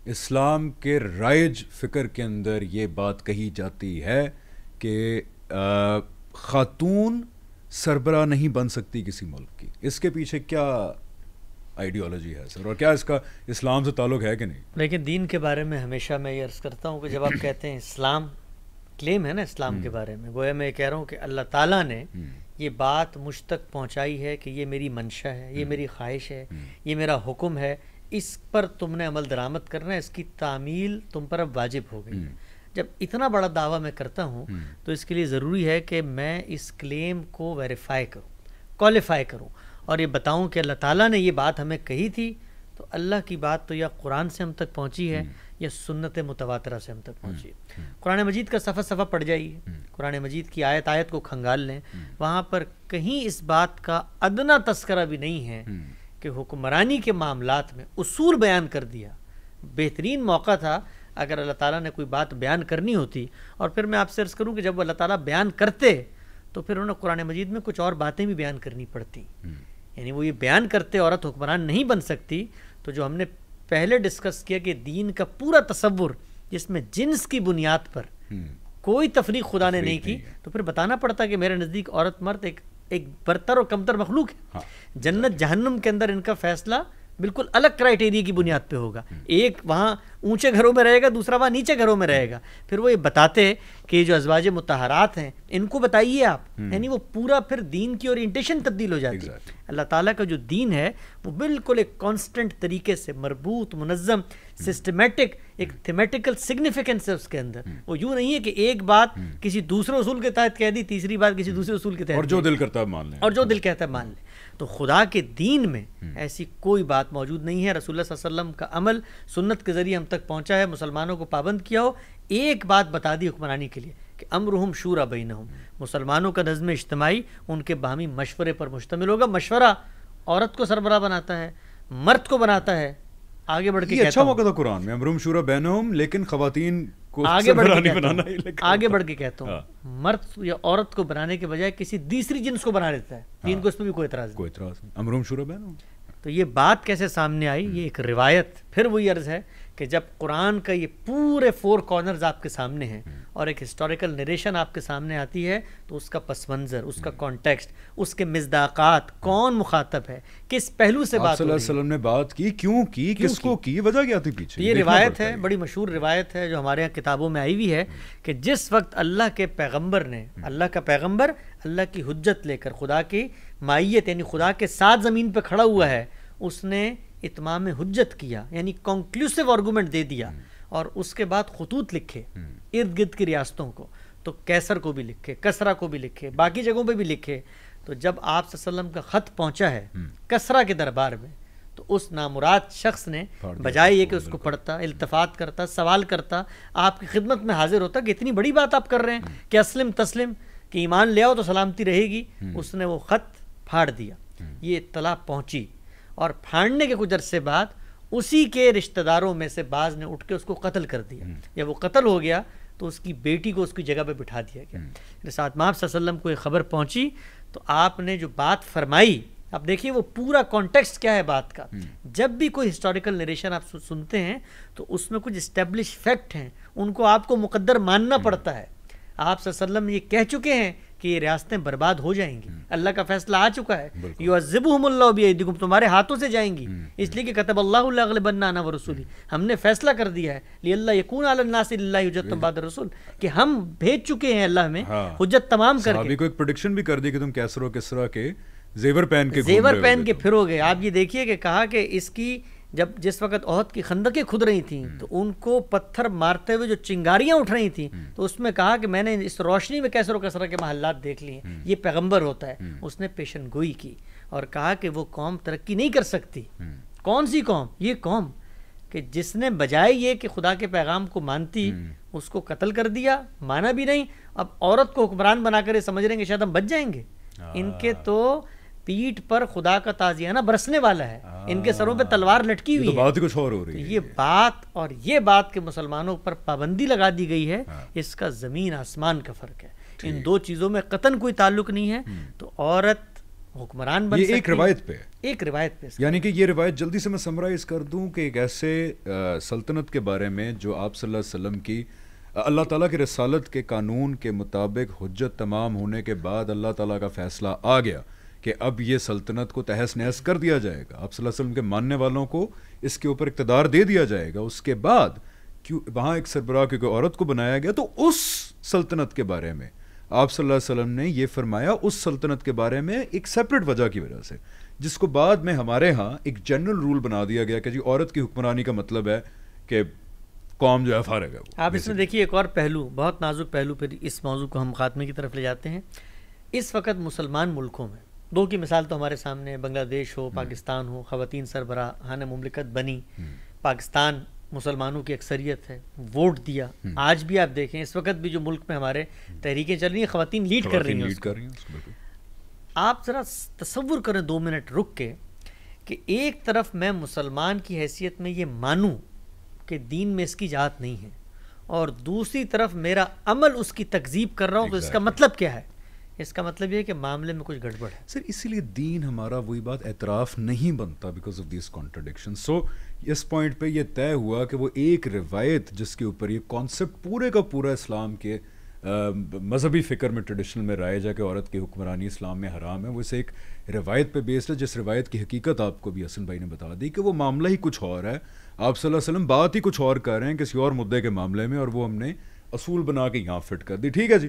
اسلام کے رائج فکر کے اندر یہ بات کہی جاتی ہے کہ خاتون سربراہ نہیں بن سکتی کسی ملک کی. اس کے پیچھے کیا آئیڈیالوجی ہے سر، اور کیا اس کا اسلام سے تعلق ہے کہ نہیں؟ لیکن دین کے بارے میں ہمیشہ میں یہ عرض کرتا ہوں کہ جب آپ کہتے ہیں اسلام، کلیم ہے نا اسلام کے بارے میں، گویا میں یہ کہہ رہا ہوں کہ اللہ تعالیٰ نے یہ بات مجھ تک پہنچائی ہے کہ یہ میری منشا ہے، یہ میری خواہش ہے، یہ میرا حکم ہے، اس پر تم نے عمل درآمد کرنا ہے، اس کی تعمیل تم پر اب واجب ہو گئی. جب اتنا بڑا دعویٰ میں کرتا ہوں تو اس کے لیے ضروری ہے کہ میں اس کلیم کو ویریفائی کروں، کوالیفائی کروں، اور یہ بتاؤں کہ اللہ تعالیٰ نے یہ بات ہمیں کہی تھی. تو اللہ کی بات تو یا قرآن سے ہم تک پہنچی ہے یا سنت متواترہ سے ہم تک پہنچی ہے. قرآن مجید کا صفحہ صفحہ پڑھ جائیے، قرآن مجید کی آیت آیت کو کھنگال لیں، وہاں پر کہیں اس بات کا ادنا تذکرہ بھی نہیں ہے کہ حکمرانی کے معاملات میں اصول بیان کر دیا. بہترین موقع تھا اگر اللہ تعالیٰ نے کوئی بات بیان کرنی ہوتی. اور پھر میں آپ سے عرض کروں کہ جب وہ اللہ تعالیٰ بیان کرتے تو پھر انہوں نے قرآن مجید میں کچھ اور باتیں بھی بیان کرنی پڑتی. یعنی وہ یہ بیان کرتے عورت حکمران نہیں بن سکتی، تو جو ہم نے پہلے ڈسکس کیا کہ دین کا پورا تصور جس میں جنس کی بنیاد پر کوئی تفریق خدا نے نہیں کی، تو پھر بتانا پڑتا کہ میرے نزدیک عورت مرد ایک برتر اور کمتر مخلوق ہے. جنت جہنم کے اندر ان کا فیصلہ بالکل الگ کرائٹیریا کی بنیاد پہ ہوگا. ایک وہاں اونچے گھروں میں رہے گا، دوسرا وہاں نیچے گھروں میں رہے گا. پھر وہ یہ بتاتے کہ جو ازواج مطہرات ہیں ان کو بتائیے آپ، یعنی وہ پورا پھر دین کی اورینٹیشن تبدیل ہو جاتی ہے. اللہ تعالیٰ کا جو دین ہے وہ بالکل ایک کانسٹنٹ طریقے سے مربوط، منظم، سسٹمیٹک، ایک تھیمیٹیکل سگنیفیکنس ہے اس کے اندر. وہ یوں نہیں ہے کہ ایک بات کسی دوسرے اصول کے تحت کہہ دی، تیسری بات کسی دوسرے اصول کے تحت، اور جو دل کرتا ہے مان لیں، اور جو دل کہتا ہے مان لیں. تو خدا کے دین میں ایسی کوئی بات موجود نہیں ہے. رسول اللہ صلی اللہ علیہ وسلم کا عمل سنت کے ذریعے ہم تک پہنچا ہے، مسلمانوں کو پابند کیا ہو. ایک بات بتا دی حکمرانی کے لیے کہ امرہم شورا بینہم، مسلمانوں کا نظم اجتماعی ان کے باہمی مشورے پر مشتمل ہوگا. مشورہ عورت کو سربراہ بناتا ہے، مرد کو بناتا ہے. آگے بڑھ کے یہ اچھا موقع تھا قرآن میں، امرہم شورا بینہم، لیکن خواتین کو آگے بڑھ بنانا کے کہتا ہوں مرد یا عورت کو بنانے کے بجائے کسی تیسری جنس کو بنا دیتا ہے. دین کو اس میں بھی کوئی اعتراض نہیں، امرہم شورا بینہم. تو یہ بات کیسے سامنے آئی؟ یہ ایک روایت. پھر وہی عرض ہے کہ جب قرآن کا یہ پورے 4 کارنرز آپ کے سامنے ہیں اور ایک ہسٹوریکل نریشن آپ کے سامنے آتی ہے تو اس کا پس منظر، اس کا کانٹیکسٹ، اس کے مصداقات، کون مخاطب ہے، کس پہلو سے بات صلی اللہ علیہ وسلم نے بات کی، کیوں کی، کس کو کی، وجہ کیا تھی پیچھے. یہ روایت ہے، بڑی مشہور روایت ہے جو ہمارے یہاں کتابوں میں آئی ہوئی ہے کہ جس وقت اللہ کے پیغمبر نے، اللہ کا پیغمبر اللہ کی حجت لے کر خدا کی مائیت یعنی خدا کے ساتھ زمین پہ کھڑا ہوا ہے، اس نے اتمام حجت کیا، یعنی کنکلوسیو آرگومنٹ دے دیا. اور اس کے بعد خطوط لکھے ارد گرد کی ریاستوں کو، تو کیسر کو بھی لکھے، کسرا کو بھی لکھے، باقی جگہوں پہ بھی لکھے. تو جب آپ صلی اللہ علیہ وسلم کا خط پہنچا ہے کسرا کے دربار میں، تو اس نامراد شخص نے بجائے یہ کہ اس کو پڑھتا، التفات کرتا، سوال کرتا، آپ کی خدمت میں حاضر ہوتا کہ اتنی بڑی بات آپ کر رہے ہیں کہ اسلم تسلم، کہ ایمان لے آؤ تو سلامتی رہے گی. اس نے وہ خط پھاڑ دیا. یہ اطلاع پہنچی اور پھاڑنے کے کچھ عرصے بعد اسی کے رشتہ داروں میں سے بعض نے اٹھ کے اس کو قتل کر دیا. جب وہ قتل ہو گیا تو اس کی بیٹی کو اس کی جگہ پہ بٹھا دیا گیا. ساتھ میں آپ صلی اللہ علیہ وسلم کو یہ خبر پہنچی تو آپ نے جو بات فرمائی، اب دیکھیے وہ پورا کانٹیکسٹ کیا ہے بات کا. جب بھی کوئی ہسٹوریکل نریشن آپ سنتے ہیں تو اس میں کچھ اسٹیبلش فیکٹ ہیں، ان کو آپ کو مقدر ماننا پڑتا ہے. آپ صلی اللہ علیہ وسلم یہ کہہ چکے ہیں کہ یہ ریاستیں برباد ہو جائیں گی، اللہ کا فیصلہ آ چکا ہے، یعذبہم اللہ بیدیکم، تمہارے ہاتھوں سے جائیں گی، اس لیے کہ کتب اللہ لاغلبن انا ورسولی، ہم نے فیصلہ کر دیا ہے، لئلا یکون علی الناس الا حجۃ بعد الرسول، کہ ہم بھیج چکے ہیں اللہ میں حجت تمام کر کے. صحابی کو ایک پریڈکشن بھی کر دی کہ تم کیسر و کسرا کے زیور پہن کے پھرو گے. آپ یہ دیکھیے کہ کہا کہ اس کی جس وقت احد کی خندقیں کھد رہی تھیں تو ان کو پتھر مارتے ہوئے جو چنگاریاں اٹھ رہی تھیں تو اس میں کہا کہ میں نے اس روشنی میں کیسر و کسرا کے محلات دیکھ لیے، یہ پیغمبر ہوتا ہے. اس نے پیشن گوئی کی اور کہا کہ وہ قوم ترقی نہیں کر سکتی. کون سی قوم؟ یہ قوم کہ جس نے بجائے یہ کہ خدا کے پیغام کو مانتی اس کو قتل کر دیا، مانا بھی نہیں. اب عورت کو حکمران بنا کر یہ سمجھ رہے ہیں کہ شاید ہم بچ جائیں گے. ان کے تو پیٹھ پر خدا کا تازیانہ برسنے والا ہے، ان کے سروں پہ تلوار لٹکی ہوئی ہے. بات کچھ اور ہو رہی ہے. یہ بات اور یہ بات کہ مسلمانوں پر پابندی لگا دی گئی ہے، اس کا زمین آسمان کا فرق ہے. ان دو چیزوں میں قطعاً کوئی تعلق نہیں ہے. تو عورت حکمران بن سکتی ہے. ایک روایت پہ ایک روایت پیش یعنی کہ یہ روایت جلدی سے میں سمرائز کر دوں کہ ایک ایسے سلطنت کے بارے میں جو آپ صلی اللہ علیہ وسلم کی اللہ تعالیٰ کی رسالت کے قانون کے مطابق حجت تمام ہونے کے بعد اللہ تعالیٰ کا فیصلہ آ گیا کہ اب یہ سلطنت کو تہس نہس کر دیا جائے گا, آپ صلی اللہ علیہ وسلم کے ماننے والوں کو اس کے اوپر اقتدار دے دیا جائے گا. اس کے بعد کیوں وہاں ایک سربراہ کی عورت کو بنایا گیا, تو اس سلطنت کے بارے میں آپ صلی اللہ علیہ وسلم نے یہ فرمایا اس سلطنت کے بارے میں ایک سیپریٹ وجہ کی وجہ سے, جس کو بعد میں ہمارے ہاں ایک جنرل رول بنا دیا گیا کہ جی عورت کی حکمرانی کا مطلب ہے کہ قوم جو ہے فارغ ہے. آپ اس میں دیکھیے ایک اور پہلو, بہت نازک پہلو, پھر اس موضوع کو ہم خاتمے کی طرف لے جاتے ہیں. اس وقت مسلمان ملکوں میں دو کی مثال تو ہمارے سامنے, بنگلہ دیش ہو, پاکستان ہو, خواتین سربراہان مملکت بنی, پاکستان مسلمانوں کی اکثریت ہے, ووٹ دیا. آج بھی آپ دیکھیں اس وقت بھی جو ملک میں ہمارے تحریکیں چل رہی ہیں, خواتین لیڈ کر رہی ہیں. آپ ذرا تصور کریں 2 منٹ رک کے کہ ایک طرف میں مسلمان کی حیثیت میں یہ مانوں کہ دین میں اس کی اجازت نہیں ہے, اور دوسری طرف میرا عمل اس کی تکذیب کر رہا ہوں, تو اس کا مطلب کیا ہے؟ اس کا مطلب یہ ہے کہ معاملے میں کچھ گڑبڑ ہے. سر اسی لیے دین ہمارا وہی بات اعتراف نہیں بنتا because of these contradiction. So اس پوائنٹ پہ یہ طے ہوا کہ وہ ایک روایت جس کے اوپر یہ کانسیپٹ پورے کا پورا اسلام کے مذہبی فکر میں ٹریڈیشنل میں رائج ہے کہ عورت کی حکمرانی اسلام میں حرام ہے, وہ اسے ایک روایت پہ بیسڈ ہے, جس روایت کی حقیقت آپ کو بھی حسن بھائی نے بتا دی کہ وہ معاملہ ہی کچھ اور ہے. آپ صلی اللہ علیہ وسلم بات ہی کچھ اور کر رہے ہیں کسی اور مدعے کے معاملے میں, اور وہ ہم نے اصول بنا کے یہاں فٹ کر دی. ٹھیک ہے جی,